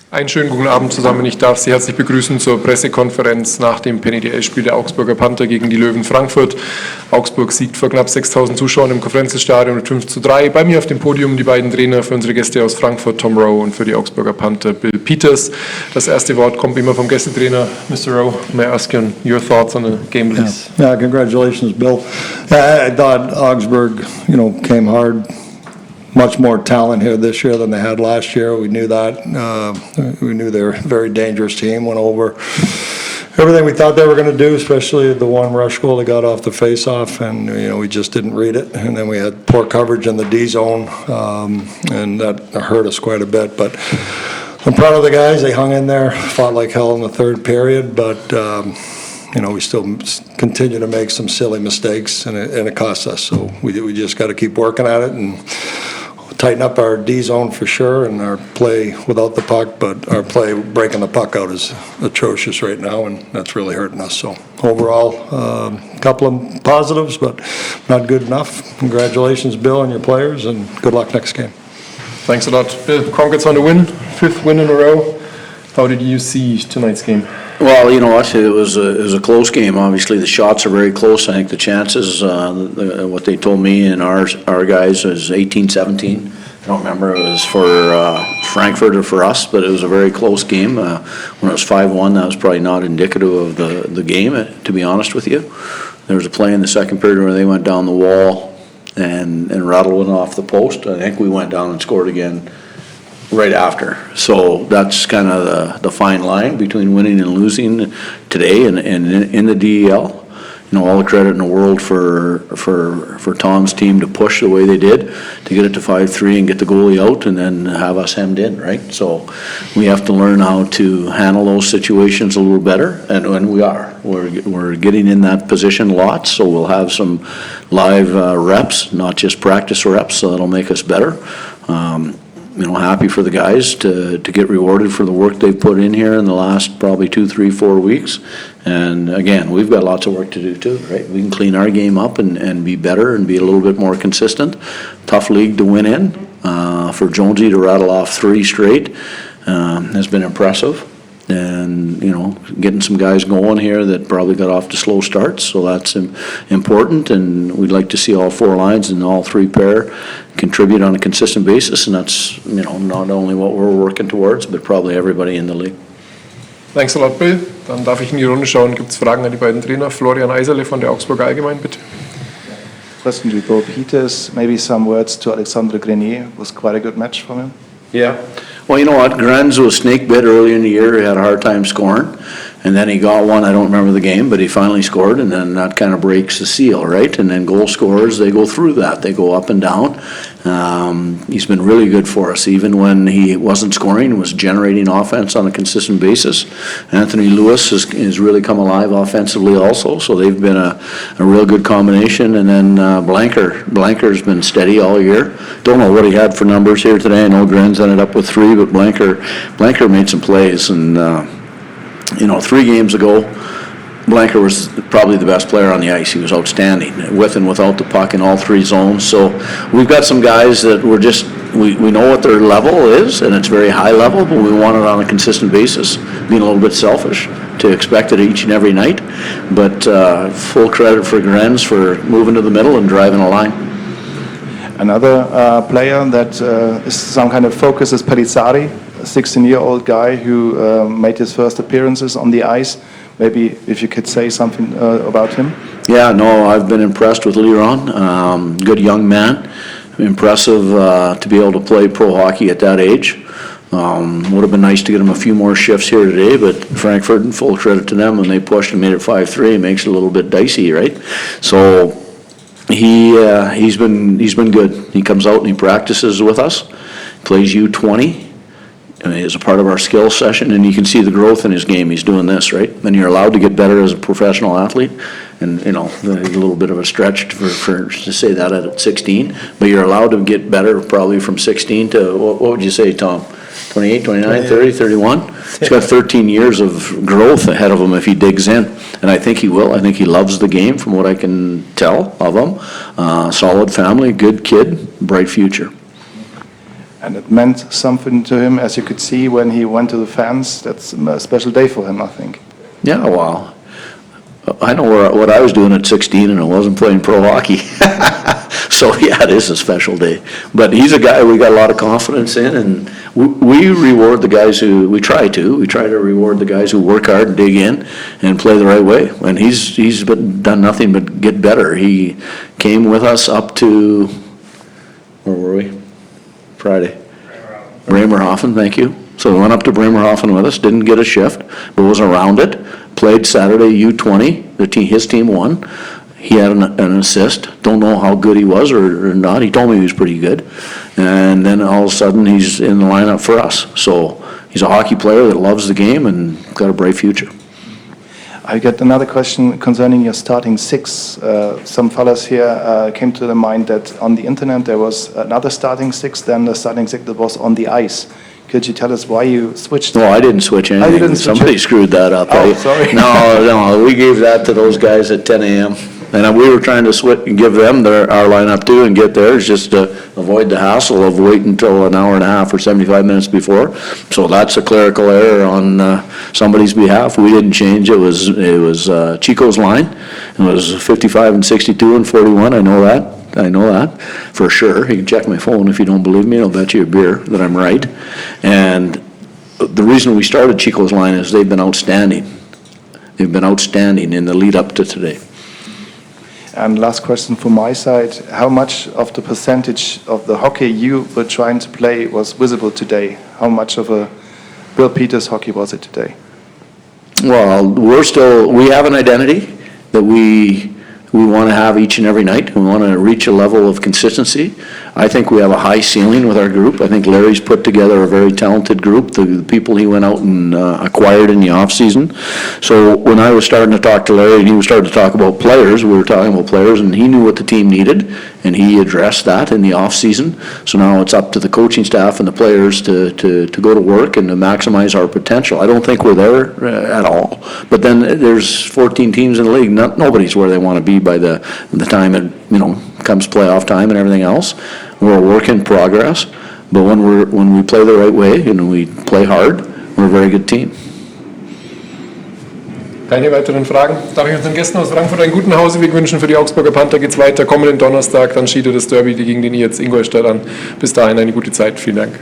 Einen schönen guten Abend zusammen. Ich darf Sie herzlich begrüßen zur Pressekonferenz nach dem PNDL-Spiel der Augsburger Panther gegen die Löwen Frankfurt. Augsburg siegt vor knapp 6.000 Zuschauern im Curt-Frenzel-Stadion mit 5:3. Bei mir auf dem Podium die beiden Trainer für unsere Gäste aus Frankfurt, Tom Rowe, und für die Augsburger Panther, Bill Peters. Das erste Wort kommt immer vom Gästetrainer. Mr. Rowe, may I ask you your thoughts on the game, please? Yeah, congratulations, Bill. I thought Augsburg, came hard. Much more talent here this year than they had last year. We knew that. We knew they were a very dangerous team. Went over everything we thought they were going to do, especially the one rush goal they got off the face-off, and we just didn't read it. And then we had poor coverage in the D zone, and that hurt us quite a bit. But I'm proud of the guys. They hung in there, fought like hell in the third period, but we still continue to make some silly mistakes, and it costs us. So we just got to keep working at it and tighten up our D zone for sure, and our play without the puck, but our play breaking the puck out is atrocious right now, and that's really hurting us. So overall, a couple of positives, but not good enough. Congratulations, Bill, and your players, and good luck next game. Thanks a lot. Bill, Concords on the win, 5th win in a row. How did you see tonight's game? Well, you know what, it was a close game. Obviously, the shots are very close. I think the chances, what they told me and our guys is 18-17. I don't remember if it was for Frankfurt or for us, but it was a very close game. When it was 5-1, that was probably not indicative of the game, to be honest with you. There was a play in the second period where they went down the wall and rattled one off the post. I think we went down and scored again right after. So that's kind of the fine line between winning and losing today and in the DEL. All the credit in the world for Tom's team to push the way they did, to get it to 5-3 and get the goalie out and then have us hemmed in, right? So we have to learn how to handle those situations a little better, and we are. We're getting in that position lots, so we'll have some live reps, not just practice reps, so that'll make us better. Happy for the guys to get rewarded for the work they've put in here in the last probably 2, 3, 4 weeks. And again, we've got lots of work to do too, right? We can clean our game up and be better and be a little bit more consistent. Tough league to win in. For Jonesy to rattle off 3 straight has been impressive. And, getting some guys going here that probably got off to slow starts, so that's important, and we'd like to see all 4 lines and all 3 pair contribute on a consistent basis, and that's, not only what we're working towards, but probably everybody in the league. Thanks a lot, Bill. Dann darf ich in die Runde schauen. Gibt es Fragen an die beiden Trainer? Florian Eiserle von der Augsburger Allgemein, bitte. Question to Bill Peters. Maybe some words to Alexandre Grenier. It was quite a good match from him. Yeah. Well, you know what? Grenz was snake bit early in the year. He had a hard time scoring. And then he got one, I don't remember the game, but he finally scored, and then that kind of breaks the seal, right? And then goal scorers, they go through that. They go up and down. He's been really good for us. Even when he wasn't scoring, he was generating offense on a consistent basis. Anthony Lewis has really come alive offensively also, so they've been a real good combination. And then Blanker's been steady all year. Don't know what he had for numbers here today. I know Grenz ended up with 3, but Blanker made some plays, and 3 games ago, Blanker was probably the best player on the ice. He was outstanding, with and without the puck in all 3 zones. So we've got some guys that we know what their level is, and it's very high level, but we want it on a consistent basis, being a little bit selfish to expect it each and every night. But full credit for Grenz for moving to the middle and driving a line. Another player that is some kind of focus is Pellizzari, a 16-year-old guy who made his first appearances on the ice. Maybe if you could say something about him. Yeah, no, I've been impressed with Liron. Good young man. Impressive to be able to play pro hockey at that age. Would have been nice to get him a few more shifts here today, but Frankfurt, and full credit to them, when they pushed and made it 5-3, it makes it a little bit dicey, right? So he's been good. He comes out and he practices with us, plays U20. As a part of our skills session, and you can see the growth in his game. He's doing this, right? And you're allowed to get better as a professional athlete, and a little bit of a stretch to say that at 16, but you're allowed to get better probably from 16 to, what would you say, Tom? 28, 29, 30, 31? He's got 13 years of growth ahead of him if he digs in, and I think he will. I think he loves the game from what I can tell of him. Solid family, good kid, bright future. and it meant something to him, as you could see when he went to the fans. That's a special day for him, I think. Yeah, well, I know what I was doing at 16 and I wasn't playing pro hockey. So, yeah, it is a special day. But he's a guy we got a lot of confidence in, and we reward the guys we try to reward the guys who work hard and dig in and play the right way. And he's done nothing but get better. He came with us up to, where were we? Friday. Bremerhaven, thank you. So he went up to Bremerhaven with us, didn't get a shift, but was around it. Played Saturday U20, his team won. He had an assist. Don't know how good he was or not. He told me he was pretty good. And then all of a sudden he's in the lineup for us. So he's a hockey player that loves the game and got a bright future. I got another question concerning your starting six. Some fellas here came to the mind that on the internet there was another starting six than the starting six that was on the ice. Could you tell us why you switched? No, I didn't switch anything. You didn't switch Somebody screwed that up. Oh, sorry. No, we gave that to those guys at 10 a.m. And we were trying to switch and give them our lineup too and get theirs just to avoid the hassle of waiting until an hour and a half or 75 minutes before. So that's a clerical error on somebody's behalf. We didn't change. It was Chico's line. It was 55 and 62 and 41. I know that for sure. You can check my phone if you don't believe me. I'll bet you a beer that I'm right. And the reason we started Chico's line is they've been outstanding. They've been outstanding in the lead up to today. And last question from my side, how much of the percentage of the hockey you were trying to play was visible today? How much of a Bill Peters hockey was it today? Well, we have an identity that we want to have each and every night. We want to reach a level of consistency. I think we have a high ceiling with our group. I think Larry's put together a very talented group, the people he went out and acquired in the off-season. So when I was starting to talk to Larry and he was starting to talk about players, we were talking about players, and he knew what the team needed, and he addressed that in the off-season. So now it's up to the coaching staff and the players to go to work and to maximize our potential. I don't think we're there at all. But then there's 14 teams in the league. Nobody's where they want to be by the time it comes playoff time and everything else. We're a work in progress, but when we play the right way and we play hard, we're a very good team. Keine weiteren Fragen. Darf ich unseren Gästen aus Frankfurt einen guten Hauseweg wünschen. Für die Augsburger Panther geht es weiter kommenden Donnerstag. Dann steht das Derby gegen den IZ Ingolstadt an. Bis dahin eine gute Zeit. Vielen Dank.